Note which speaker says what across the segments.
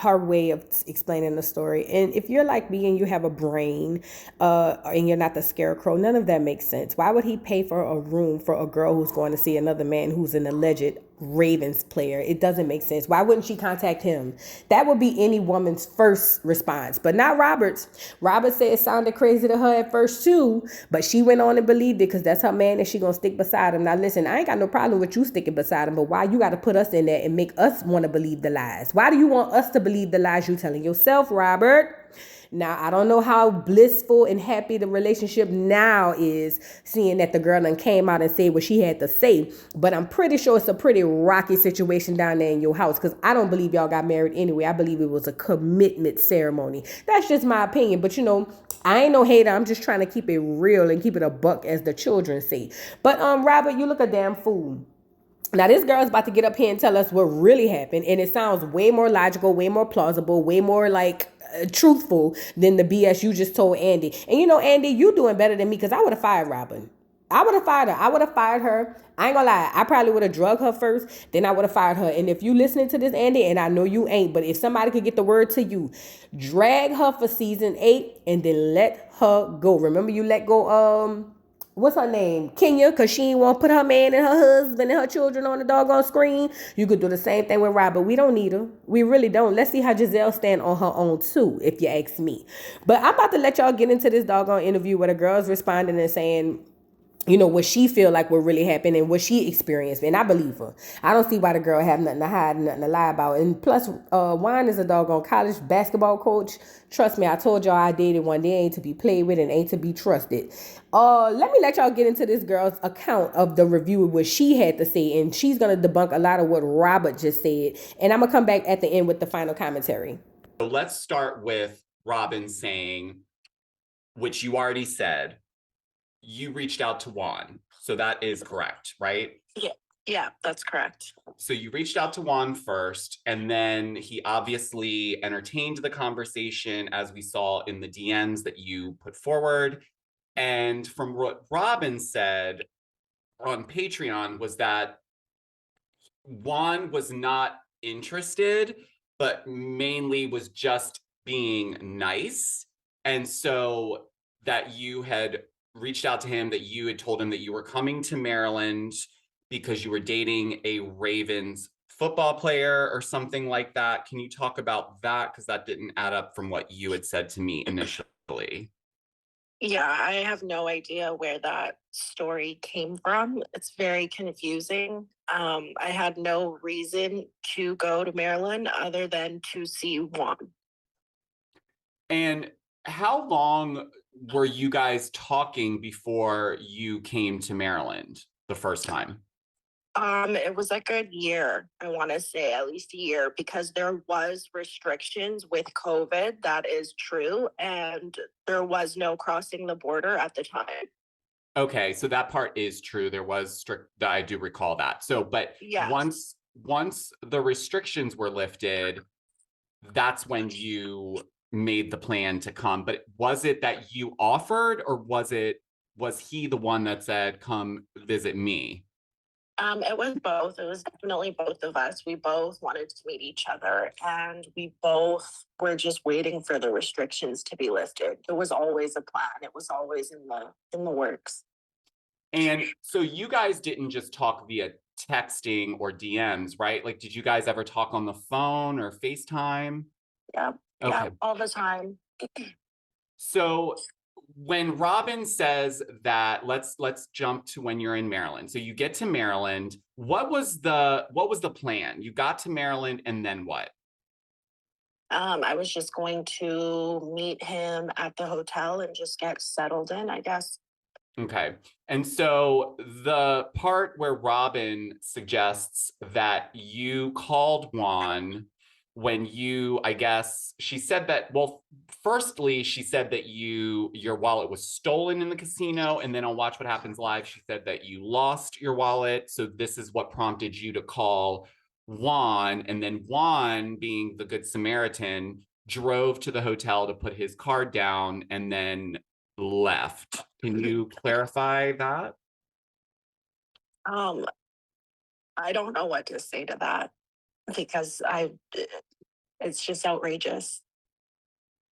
Speaker 1: her way of explaining the story. And if you're like me and you have a brain, and you're not the scarecrow, none of that makes sense. Why would he pay for a room for a girl who's going to see another man who's an alleged Ravens player? It doesn't make sense. Why wouldn't she contact him? That would be any woman's first response, but not Robert's. Robert said it sounded crazy to her at first too, but she went on and believed it because that's her man and she gonna stick beside him. Now listen, I ain't got no problem with you sticking beside him, but why you got to put us in there and make us want to believe the lies? Why do you want us to believe the lies you telling yourself, Robert? Now, I don't know how blissful and happy the relationship now is, seeing that the girl done came out and said what she had to say. But I'm pretty sure it's a pretty rocky situation down there in your house, because I don't believe y'all got married anyway. I believe it was a commitment ceremony. That's just my opinion. But, I ain't no hater. I'm just trying to keep it real and keep it a buck, as the children say. But, Robert, you look a damn fool. Now, this girl's about to get up here and tell us what really happened, and it sounds way more logical, way more plausible, way more truthful than the BS you just told Andy. And Andy, you doing better than me, because I would have fired Robin. I would have fired her. I would have fired her. I ain't gonna lie. I probably would have drugged her first, then I would have fired her. And if you listening to this, Andy, and I know you ain't, but if somebody could get the word to you, drag her for season 8 and then let her go. Remember, you let go, what's her name? Kenya, because she ain't want to put her man and her husband and her children on the doggone screen. You could do the same thing with Robert. We don't need her. We really don't. Let's see how Giselle stand on her own too, if you ask me. But I'm about to let y'all get into this doggone interview where the girl's responding and saying, what she feel like what really happened and what she experienced. And I believe her. I don't see why the girl have nothing to hide, nothing to lie about. And plus, Juan is a doggone college basketball coach. Trust me, I told y'all I dated one. They ain't to be played with and ain't to be trusted. Let me let y'all get into this girl's account of the review, what she had to say. And she's going to debunk a lot of what Robert just said. And I'm going to come back at the end with the final commentary.
Speaker 2: So let's start with Robin saying, which you already said, you reached out to Juan. So that is correct, right?
Speaker 3: Yeah, that's correct.
Speaker 2: So you reached out to Juan first, and then he obviously entertained the conversation, as we saw in the DMs that you put forward. And from what Robin said on Patreon was that Juan was not interested, but mainly was just being nice. And so that you had reached out to him, that you had told him that you were coming to Maryland because you were dating a Ravens football player or something like that. Can you talk about that? Because that didn't add up from what you had said to me initially.
Speaker 3: Yeah, I have no idea where that story came from. It's very confusing. I had no reason to go to Maryland other than to see Juan.
Speaker 2: And how long were you guys talking before you came to Maryland the first time?
Speaker 3: It was like a year, I want to say at least a year, because there was restrictions with COVID. That is true. And there was no crossing the border at the time.
Speaker 2: Okay, so that part is true. There was strict, I do recall that. So, but
Speaker 3: yes.
Speaker 2: once the restrictions were lifted, that's when you made the plan to come. But was it that you offered, or was he the one that said, come visit me?
Speaker 3: It was both. It was definitely both of us. We both wanted to meet each other, and we both were just waiting for the restrictions to be lifted. It was always a plan. It was always in the works.
Speaker 2: And so you guys didn't just talk via texting or DMs, right? Like, did you guys ever talk on the phone or FaceTime?
Speaker 3: Yeah.
Speaker 2: Okay.
Speaker 3: Yeah, all the time.
Speaker 2: So when Robin says that, let's jump to when you're in Maryland. So you get to Maryland. What was the plan? You got to Maryland, and then what?
Speaker 3: I was just going to meet him at the hotel and just get settled in, I guess.
Speaker 2: Okay. And so the part where Robin suggests that you called Juan when I guess she said that, well, firstly, she said that your wallet was stolen in the casino. And then on Watch What Happens Live, she said that you lost your wallet. So this is what prompted you to call Juan. And then Juan, being the Good Samaritan, drove to the hotel to put his card down and then left. Can you clarify that?
Speaker 3: I don't know what to say to that, because It's just outrageous.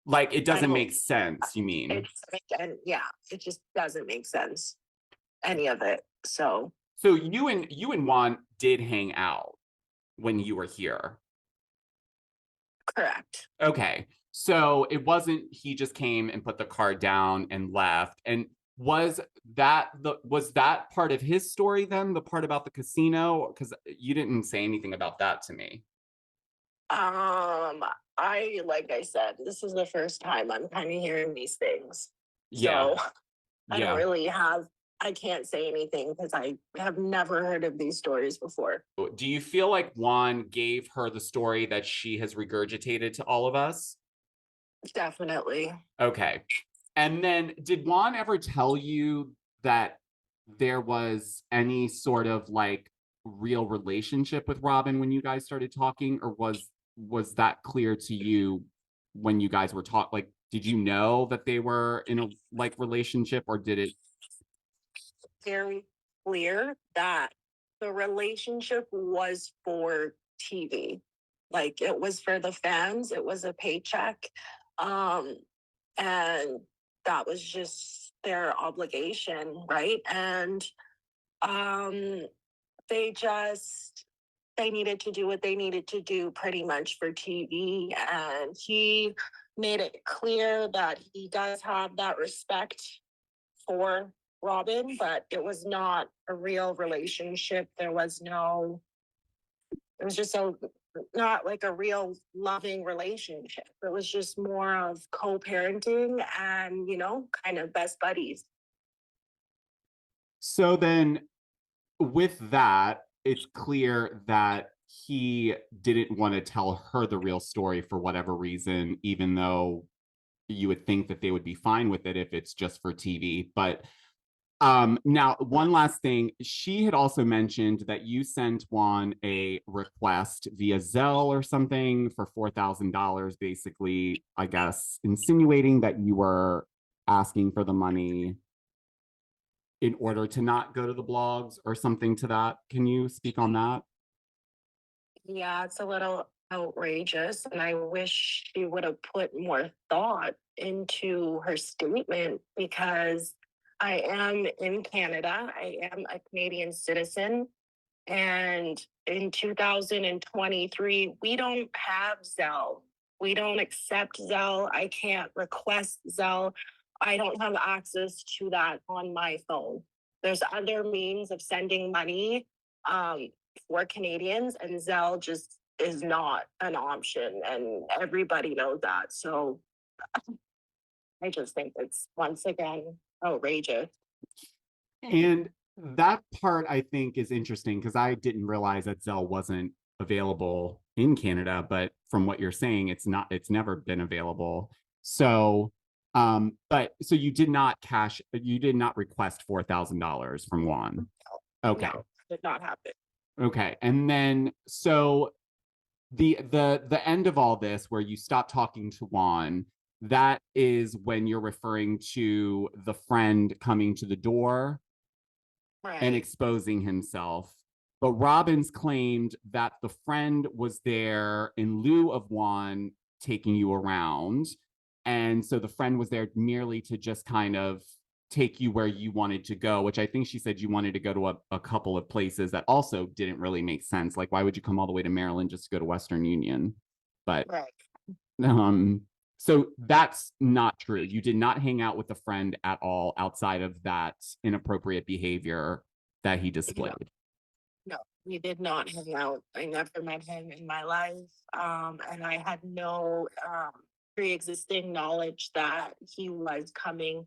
Speaker 2: Like, it
Speaker 3: I
Speaker 2: doesn't
Speaker 3: don't-
Speaker 2: make sense, you mean?
Speaker 3: And yeah, it just doesn't make sense. Any of it. So
Speaker 2: So you and Juan did hang out when you were here.
Speaker 3: correct.
Speaker 2: Okay. So it wasn't he just came and put the card down and left. And was that part of his story then, the part about the casino? Because you didn't say anything about that to me.
Speaker 3: Like I said, this is the first time I'm kind of hearing these things.
Speaker 2: Yeah.
Speaker 3: So I don't really I can't say anything because I have never heard of these stories before.
Speaker 2: Do you feel like Juan gave her the story that she has regurgitated to all of us?
Speaker 3: Definitely.
Speaker 2: Okay. And then did Juan ever tell you that there was any sort of like real relationship with Robin when you guys started talking, or was that clear to you when you guys were talking? Like, did you know that they were in a like relationship, or did it?
Speaker 3: Very clear that the relationship was for TV. Like it was for the fans, it was a paycheck. And that was just their obligation, right? And um they needed to do what they needed to do pretty much for TV. And he made it clear that he does have that respect for Robin, but it was not a real relationship. It was just not like a real loving relationship. It was just more of co-parenting and, kind of best buddies.
Speaker 2: So then with that, it's clear that he didn't want to tell her the real story for whatever reason, even though you would think that they would be fine with it if it's just for TV. But now one last thing, she had also mentioned that you sent Juan a request via Zelle or something for $4,000, basically, I guess, insinuating that you were asking for the money in order to not go to the blogs or something to that. Can you speak on that?
Speaker 3: Yeah, it's a little outrageous, and I wish she would have put more thought into her statement because I am in Canada. I am a Canadian citizen. And in 2023, we don't have Zelle. We don't accept Zelle. I can't request Zelle. I don't have access to that on my phone. There's other means of sending money for Canadians, and Zelle just is not an option, and everybody knows that. So I just think it's once again outrageous.
Speaker 2: And that part I think is interesting because I didn't realize that Zelle wasn't available in Canada, but from what you're saying, it's never been available. So but so you did not request $4,000 from Juan. Okay.
Speaker 3: No, did not happen.
Speaker 2: Okay. And then so the end of all this where you stop talking to Juan, that is when you're referring to the friend coming to the door and exposing himself. But Robbins claimed that the friend was there in lieu of Juan taking you around. And so the friend was there merely to just kind of take you where you wanted to go, which I think she said you wanted to go to a couple of places that also didn't really make sense. Like, why would you come all the way to Maryland just to go to Western Union? But so that's not true. You did not hang out with a friend at all outside of that inappropriate behavior that he displayed.
Speaker 3: No, we did not hang out. I never met him in my life. And I had no pre-existing knowledge that he was coming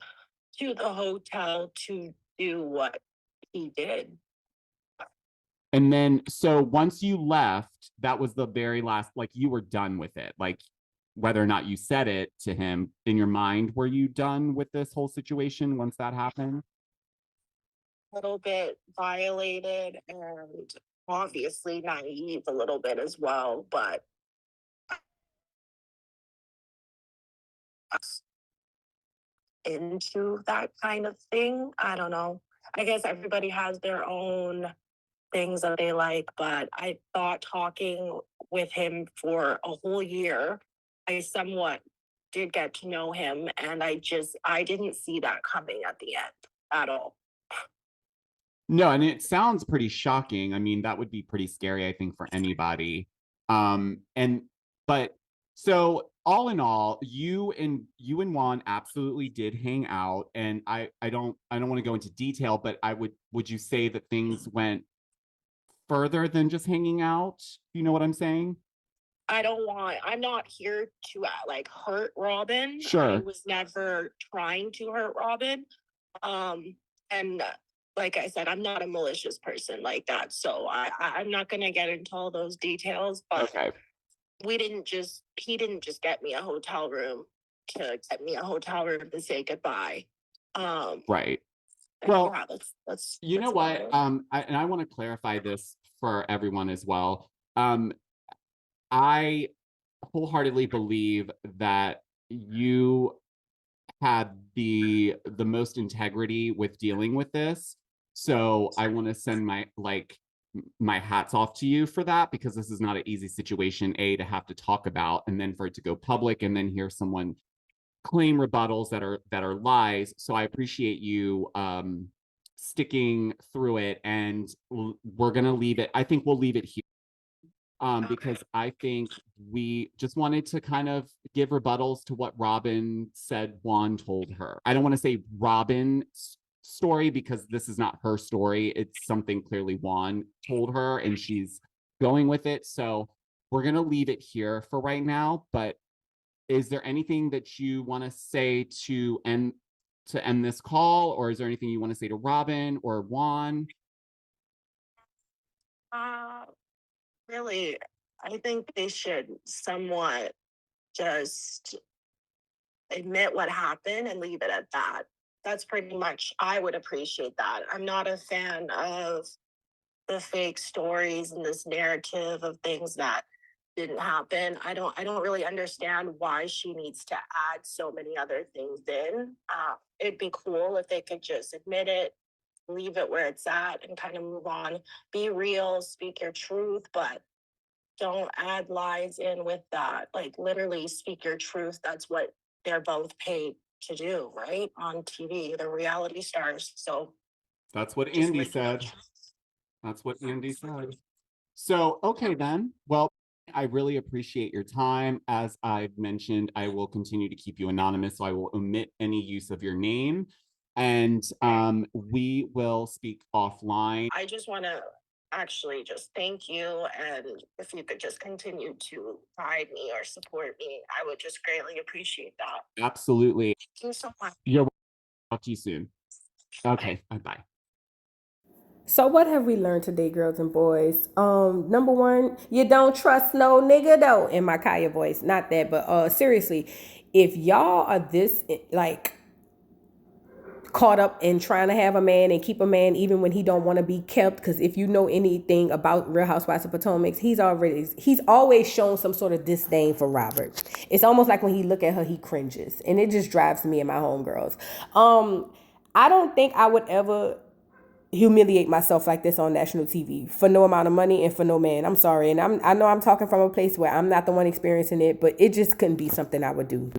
Speaker 3: to the hotel to do what he did.
Speaker 2: And then, so once you left, that was the very last, like you were done with it. Like whether or not you said it to him in your mind, were you done with this whole situation once that happened?
Speaker 3: A little bit violated and obviously naive a little bit as well, but into that kind of thing. I don't know. I guess everybody has their own things that they like, but I thought talking with him for a whole year. I somewhat did get to know him, and I didn't see that coming at the end at all.
Speaker 2: No, and it sounds pretty shocking. I mean, that would be pretty scary, I think, for anybody. And but so all in all, you and Juan absolutely did hang out, and I don't want to go into detail, but would you say that things went further than just hanging out? You know what I'm saying?
Speaker 3: I'm not here to like hurt Robin. I
Speaker 2: Sure.
Speaker 3: was never trying to hurt Robin. And like I said, I'm not a malicious person like that. So I'm not going to get into all those details, but
Speaker 2: Okay.
Speaker 3: he didn't just get me a hotel room to say goodbye.
Speaker 2: Right.
Speaker 3: And
Speaker 2: Well,
Speaker 3: yeah, that's
Speaker 2: you know
Speaker 3: about
Speaker 2: what?
Speaker 3: it.
Speaker 2: I want to clarify this for everyone as well. I wholeheartedly believe that you had the most integrity with dealing with this. So I want to send my hats off to you for that, because this is not an easy situation, A, to have to talk about, and then for it to go public and then hear someone claim rebuttals that are lies. So I appreciate you sticking through it, and we're gonna leave it. I think we'll leave it here. Because I think we just wanted to kind of give rebuttals to what Robin said Juan told her. I don't want to say Robin's story, because this is not her story. It's something clearly Juan told her, and she's going with it. So we're going to leave it here for right now. But is there anything that you want to say to end this call, or is there anything you want to say to Robin or Juan?
Speaker 3: Really, I think they should somewhat just admit what happened and leave it at that. That's pretty much, I would appreciate that. I'm not a fan of the fake stories and this narrative of things that didn't happen. I don't really understand why she needs to add so many other things in. It'd be cool if they could just admit it, leave it where it's at, and kind of move on. Be real, speak your truth, but don't add lies in with that. Like, literally speak your truth. That's what they're both paid to do, right? On TV, the reality stars. So
Speaker 2: That's what
Speaker 3: just
Speaker 2: Andy
Speaker 3: live your
Speaker 2: said.
Speaker 3: truth.
Speaker 2: That's what Andy said. So, okay then. Well, I really appreciate your time. As I've mentioned, I will continue to keep you anonymous, so I will omit any use of your name. And we will speak offline.
Speaker 3: I just want to actually just thank you. And if you could just continue to guide me or support me, I would just greatly appreciate that.
Speaker 2: Absolutely.
Speaker 3: Thank you so much.
Speaker 2: You're welcome. Talk to you soon. Okay, bye-bye.
Speaker 1: So what have we learned today, girls and boys? Number one, you don't trust no nigga though, in my Kaya voice. Not that, but seriously, if y'all are this like caught up in trying to have a man and keep a man even when he don't want to be kept, because if you know anything about Real Housewives of Potomac, he's always shown some sort of disdain for Robert. It's almost like when he look at her, he cringes, and it just drives me and my homegirls. I don't think I would ever humiliate myself like this on national TV for no amount of money and for no man. I'm sorry, and I know I'm talking from a place where I'm not the one experiencing it, but it just couldn't be something I would do.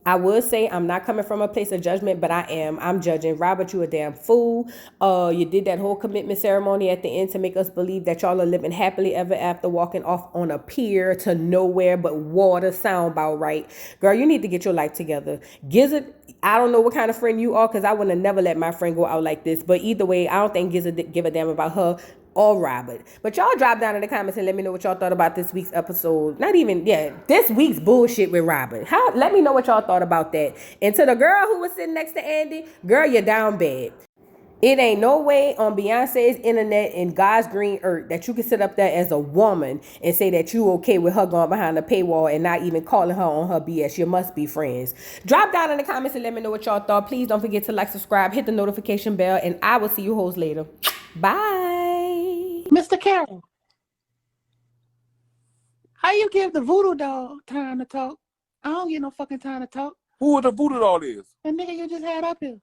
Speaker 1: I would say I'm not coming from a place of judgment, but I am. I'm judging. Robert, you a damn fool. You did that whole commitment ceremony at the end to make us believe that y'all are living happily ever after, walking off on a pier to nowhere but water. Sound about right. Girl, you need to get your life together. Gizzard, I don't know what kind of friend you are, because I would have never let my friend go out like this. But either way, I don't think Gizzard give a damn about her or Robert. But y'all drop down in the comments and let me know what y'all thought about this week's episode. Not even, this week's bullshit with Robert. Let me know what y'all thought about that. And to the girl who was sitting next to Andy, girl, you're down bad. It ain't no way on Beyonce's internet and God's green earth that you can sit up there as a woman and say that you okay with her going behind the paywall and not even calling her on her BS. You must be friends. Drop down in the comments and let me know what y'all thought. Please don't forget to like, subscribe, hit the notification bell, and I will see you hoes later. Bye.
Speaker 4: Mr. Carroll, how you give the voodoo doll time to talk? I don't get no fucking time to talk.
Speaker 5: Who the voodoo doll is?
Speaker 4: The nigga you just had up here.